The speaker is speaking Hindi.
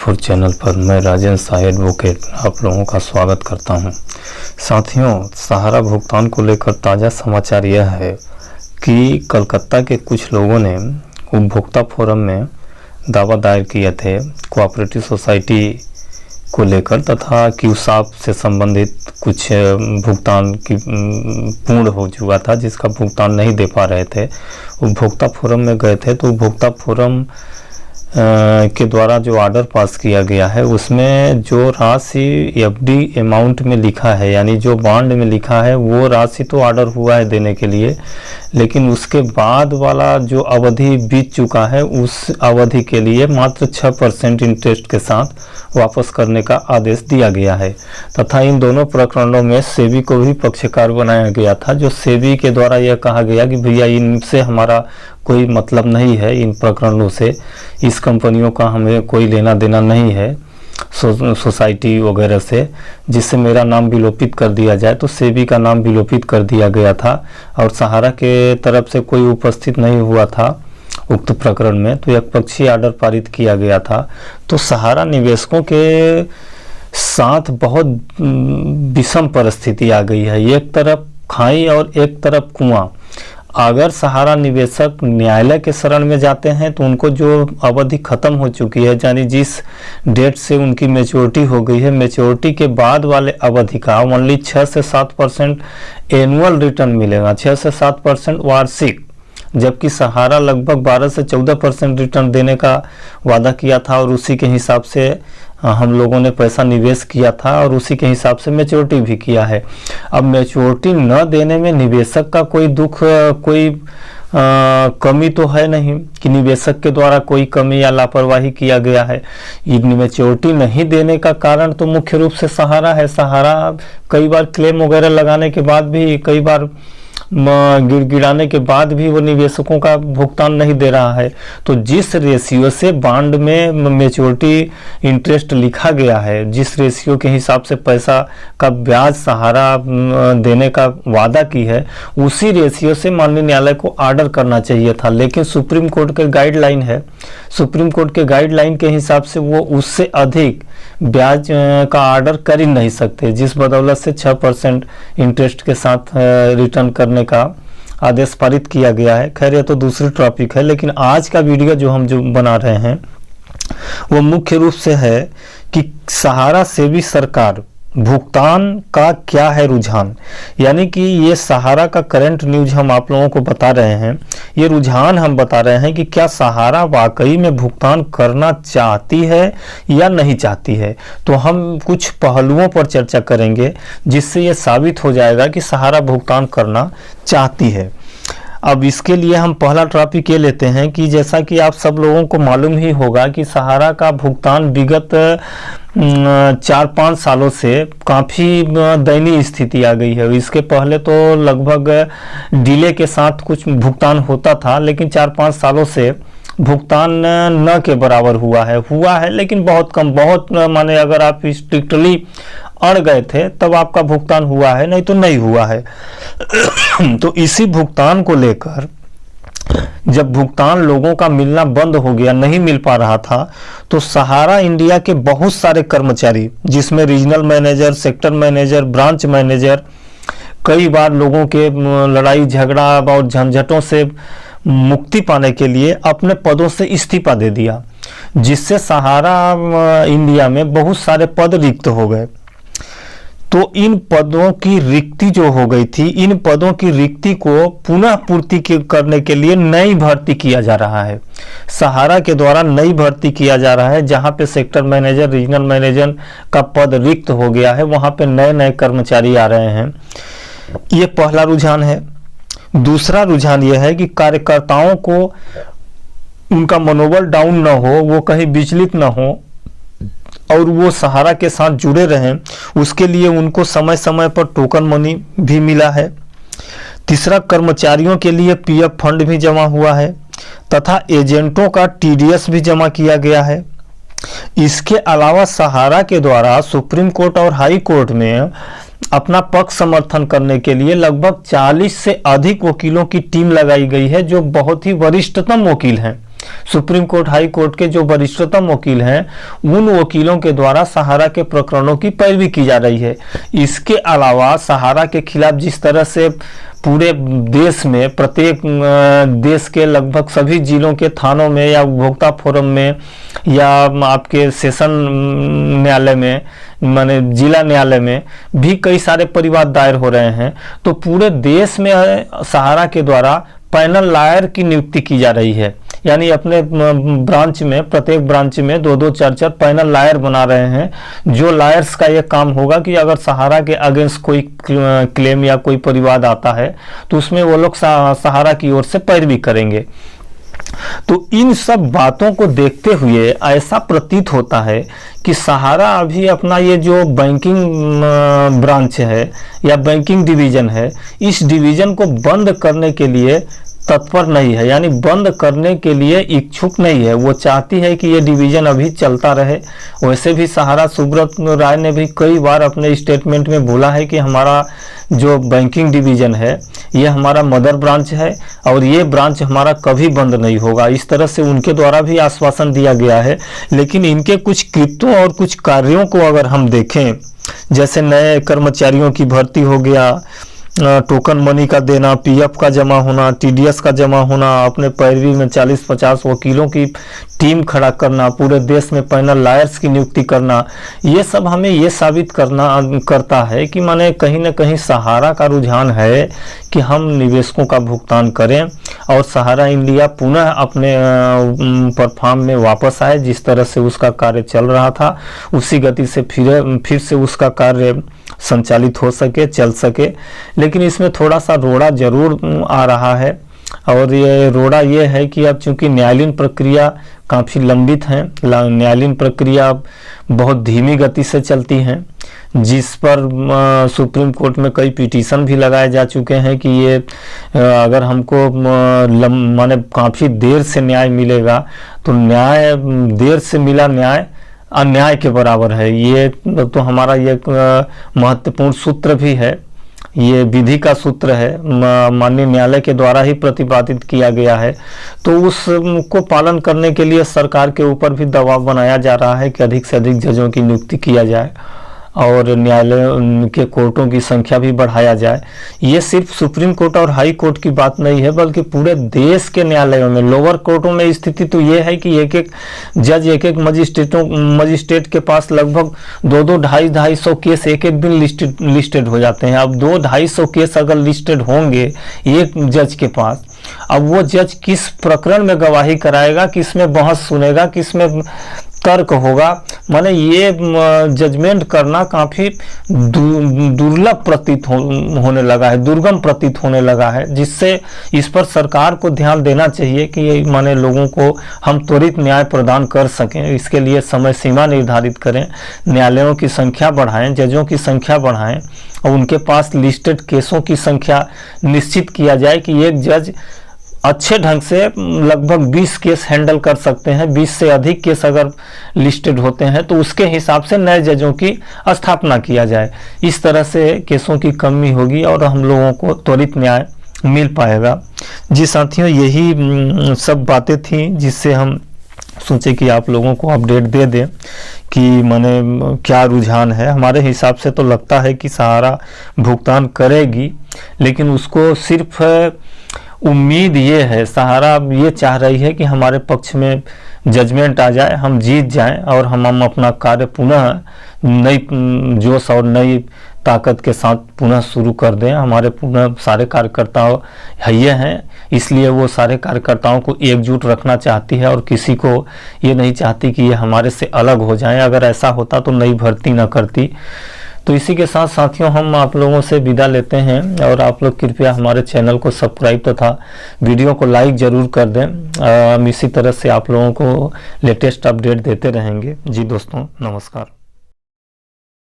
भोजपुर चैनल पर मैं राजेंद्र शाही एडवोकेट आप लोगों का स्वागत करता हूं। साथियों, सहारा भुगतान को लेकर ताज़ा समाचार यह है कि कलकत्ता के कुछ लोगों ने उपभोक्ता फोरम में दावा दायर किए थे कोऑपरेटिव सोसाइटी को लेकर तथा क्यूसाप से संबंधित कुछ भुगतान की पूर्ण हो चुका था जिसका भुगतान नहीं दे पा रहे थे। उपभोक्ता फोरम में गए थे तो उपभोक्ता फोरम के द्वारा जो ऑर्डर पास किया गया है उसमें जो राशि एफडी अमाउंट में लिखा है यानी जो बॉन्ड में लिखा है वो राशि तो ऑर्डर हुआ है देने के लिए, लेकिन उसके बाद वाला जो अवधि बीत चुका है उस अवधि के लिए मात्र 6% इंटरेस्ट के साथ वापस करने का आदेश दिया गया है तथा इन दोनों प्रकरणों में सेबी को भी पक्षकार बनाया गया था। जो सेबी के द्वारा यह कहा गया कि भैया इनसे हमारा कोई मतलब नहीं है, इन प्रकरणों से इस कंपनियों का हमें कोई लेना देना नहीं है सोसाइटी वगैरह से, जिससे मेरा नाम विलोपित कर दिया जाए। तो सेबी का नाम विलोपित कर दिया गया था और सहारा के तरफ से कोई उपस्थित नहीं हुआ था उक्त प्रकरण में, तो एक पक्षीय ऑर्डर पारित किया गया था। तो सहारा निवेशकों के साथ बहुत विषम परिस्थिति आ गई है, एक तरफ खाई और एक तरफ कुआं। अगर सहारा निवेशक न्यायालय के शरण में जाते हैं तो उनको जो अवधि खत्म हो चुकी है यानी जिस डेट से उनकी मैच्योरिटी हो गई है, मैच्योरिटी के बाद वाले अवधि का ओनली 6 से 7% एनुअल रिटर्न मिलेगा, 6 से 7% वार्षिक, जबकि सहारा लगभग 12 से 14% रिटर्न देने का वादा किया था और उसी के हिसाब से हम लोगों ने पैसा निवेश किया था और उसी के हिसाब से मैच्योरिटी भी किया है। अब मैच्योरिटी न देने में निवेशक का कोई दुख, कोई कमी तो है नहीं कि निवेशक के द्वारा कोई कमी या लापरवाही किया गया है। मैच्योरिटी नहीं देने का कारण तो मुख्य रूप से सहारा है। सहारा कई बार क्लेम वगैरह लगाने के बाद भी, कई बार गिड़गिड़ाने के बाद भी वो निवेशकों का भुगतान नहीं दे रहा है। तो जिस रेशियो से बॉन्ड में मैच्योरिटी इंटरेस्ट लिखा गया है, जिस रेशियो के हिसाब से पैसा का ब्याज सहारा देने का वादा की है, उसी रेशियो से माननीय न्यायालय को ऑर्डर करना चाहिए था। लेकिन सुप्रीम कोर्ट के गाइडलाइन है, सुप्रीम कोर्ट के गाइडलाइन के हिसाब से वो उससे अधिक ब्याज का ऑर्डर कर ही नहीं सकते, जिस बदौलत से 6% इंटरेस्ट के साथ रिटर्न करने का आदेश पारित किया गया है। खैर, ये तो दूसरी टॉपिक है, लेकिन आज का वीडियो जो हम बना रहे हैं वो मुख्य रूप से है कि सहारा सेबी सरकार भुगतान का क्या है रुझान, यानी कि ये सहारा का करंट न्यूज हम आप लोगों को बता रहे हैं। ये रुझान हम बता रहे हैं कि क्या सहारा वाकई में भुगतान करना चाहती है या नहीं चाहती है। तो हम कुछ पहलुओं पर चर्चा करेंगे जिससे ये साबित हो जाएगा कि सहारा भुगतान करना चाहती है। अब इसके लिए हम पहला टॉपिक ये लेते हैं कि जैसा कि आप सब लोगों को मालूम ही होगा कि सहारा का भुगतान विगत 4-5 सालों से काफ़ी दयनीय स्थिति आ गई है। इसके पहले तो लगभग डिले के साथ कुछ भुगतान होता था, लेकिन 4-5 सालों से भुगतान न के बराबर हुआ है लेकिन बहुत कम, बहुत माने अगर आप स्ट्रिक्टली अड़ गए थे तब आपका भुगतान हुआ है, नहीं तो नहीं हुआ है। तो इसी भुगतान को लेकर जब भुगतान लोगों का मिलना बंद हो गया, नहीं मिल पा रहा था, तो सहारा इंडिया के बहुत सारे कर्मचारी, जिसमें regional manager, sector manager, branch manager, कई बार लोगों के लड़ाई झगड़ा और झंझटों से मुक्ति पाने के लिए अपने पदों से इस्तीफा दे दिया, जिससे सहारा इंडिया में बहुत सारे पद रिक्त हो गए। तो इन पदों की रिक्ति जो हो गई थी, इन पदों की रिक्ति को पुनः पूर्ति करने के लिए नई भर्ती किया जा रहा है। सहारा के द्वारा नई भर्ती किया जा रहा है, जहां पे सेक्टर मैनेजर, रीजनल मैनेजर का पद रिक्त हो गया है, वहां पे नए नए कर्मचारी आ रहे हैं। ये पहला रुझान है। दूसरा रुझान यह है कि कार्यकर्ताओं को उनका मनोबल डाउन न हो, वो कहीं विचलित न हो और वो सहारा के साथ जुड़े रहें, उसके लिए उनको समय समय पर टोकन मनी भी मिला है। तीसरा, कर्मचारियों के लिए पीएफ फंड भी जमा हुआ है तथा एजेंटों का टीडीएस भी जमा किया गया है। इसके अलावा सहारा के द्वारा सुप्रीम कोर्ट और हाई कोर्ट में अपना पक्ष समर्थन करने के लिए लगभग 40 से अधिक वकीलों की टीम लगाई गई है, जो बहुत ही वरिष्ठतम वकील हैं। सुप्रीम कोर्ट, हाई कोर्ट के जो वरिष्ठतम वकील हैं, उन वकीलों के द्वारा सहारा के प्रकरणों की पैरवी की जा रही है। इसके अलावा सहारा के खिलाफ जिस तरह से पूरे देश में, प्रत्येक देश के लगभग सभी जिलों के थानों में या उपभोक्ता फोरम में या आपके सेशन न्यायालय में, माने जिला न्यायालय में भी कई सारे परिवाद दायर हो रहे हैं, तो पूरे देश में सहारा के द्वारा पैनल लॉयर की नियुक्ति की जा रही है। यानी अपने ब्रांच में, प्रत्येक ब्रांच में 2-2, 4-4 पैनल लॉयर बना रहे हैं, जो लॉयर्स का ये काम होगा कि अगर सहारा के अगेंस्ट कोई क्लेम या कोई परिवाद आता है तो उसमें वो लोग सहारा की ओर से पैरवी करेंगे। तो इन सब बातों को देखते हुए ऐसा प्रतीत होता है कि सहारा अभी अपना ये जो बैंकिंग ब्रांच है या बैंकिंग डिवीजन है, इस डिवीजन को बंद करने के लिए तत्पर नहीं है, यानी बंद करने के लिए इच्छुक नहीं है। वो चाहती है कि ये डिवीजन अभी चलता रहे। वैसे भी सहारा सुब्रत राय ने भी कई बार अपने स्टेटमेंट में बोला है कि हमारा जो बैंकिंग डिवीजन है ये हमारा मदर ब्रांच है और ये ब्रांच हमारा कभी बंद नहीं होगा। इस तरह से उनके द्वारा भी आश्वासन दिया गया है। लेकिन इनके कुछ कृत्यों और कुछ कार्यों को अगर हम देखें, जैसे नए कर्मचारियों की भर्ती हो गया, टोकन मनी का देना, पीएफ का जमा होना, टीडीएस का जमा होना, अपने पैरवी में 40-50 वकीलों की टीम खड़ा करना, पूरे देश में पैनल लॉयर्स की नियुक्ति करना, ये सब हमें ये साबित करता है कि माने कहीं ना कहीं सहारा का रुझान है कि हम निवेशकों का भुगतान करें और सहारा इंडिया पुनः अपने प्लेटफॉर्म में वापस आए। जिस तरह से उसका कार्य चल रहा था उसी गति से फिर से उसका कार्य संचालित हो सके, चल सके। लेकिन इसमें थोड़ा सा रोड़ा जरूर आ रहा है और ये रोड़ा ये है कि अब चूंकि न्यायालयीन प्रक्रिया काफ़ी लंबित है, न्यायालयीन प्रक्रिया बहुत धीमी गति से चलती हैं, जिस पर सुप्रीम कोर्ट में कई पिटीशन भी लगाए जा चुके हैं कि ये अगर हमको माने काफ़ी देर से न्याय मिलेगा तो न्याय, देर से मिला न्याय अन्याय के बराबर है। ये तो हमारा ये महत्वपूर्ण सूत्र भी है, ये विधि का सूत्र है, माननीय न्यायालय के द्वारा ही प्रतिपादित किया गया है। तो उसको पालन करने के लिए सरकार के ऊपर भी दबाव बनाया जा रहा है कि अधिक से अधिक जजों की नियुक्ति किया जाए और न्यायालय के कोर्टों की संख्या भी बढ़ाया जाए। ये सिर्फ सुप्रीम कोर्ट और हाई कोर्ट की बात नहीं है, बल्कि पूरे देश के न्यायालयों में, लोअर कोर्टों में स्थिति तो ये है कि एक एक जज, एक एक मजिस्ट्रेट के पास लगभग 2-2, 250 केस एक एक दिन लिस्टेड हो जाते हैं। अब 200-250 केस अगर लिस्टेड होंगे एक जज के पास, अब वो जज किस प्रकरण में गवाही कराएगा, किस में बहस सुनेगा, किस में तर्क होगा, माने ये जजमेंट करना काफ़ी दुर्लभ प्रतीत होने लगा है, दुर्गम प्रतीत होने लगा है, जिससे इस पर सरकार को ध्यान देना चाहिए कि माने लोगों को हम त्वरित न्याय प्रदान कर सकें। इसके लिए समय सीमा निर्धारित करें, न्यायालयों की संख्या बढ़ाएं, जजों की संख्या बढ़ाएं और उनके पास लिस्टेड केसों की संख्या निश्चित किया जाए कि एक जज अच्छे ढंग से लगभग 20 केस हैंडल कर सकते हैं। 20 से अधिक केस अगर लिस्टेड होते हैं तो उसके हिसाब से नए जजों की स्थापना किया जाए। इस तरह से केसों की कमी होगी और हम लोगों को त्वरित न्याय मिल पाएगा। जी साथियों, यही सब बातें थी जिससे हम सोचे कि आप लोगों को अपडेट दे दें कि माने क्या रुझान है। हमारे हिसाब से तो लगता है कि सहारा भुगतान करेगी, लेकिन उसको सिर्फ उम्मीद ये है, सहारा ये चाह रही है कि हमारे पक्ष में जजमेंट आ जाए, हम जीत जाएं और हम अपना कार्य पुनः नई जोश और नई ताकत के साथ पुनः शुरू कर दें। हमारे पुनः सारे कार्यकर्ता ये हैं, इसलिए वो सारे कार्यकर्ताओं को एकजुट रखना चाहती है और किसी को ये नहीं चाहती कि ये हमारे से अलग हो जाएं। अगर ऐसा होता तो नई भर्ती न करती। तो इसी के साथ साथियों हम आप लोगों से विदा लेते हैं और आप लोग कृपया हमारे चैनल को सब्सक्राइब तथा वीडियो को लाइक ज़रूर कर दें। हम इसी तरह से आप लोगों को लेटेस्ट अपडेट देते रहेंगे। जी दोस्तों, नमस्कार।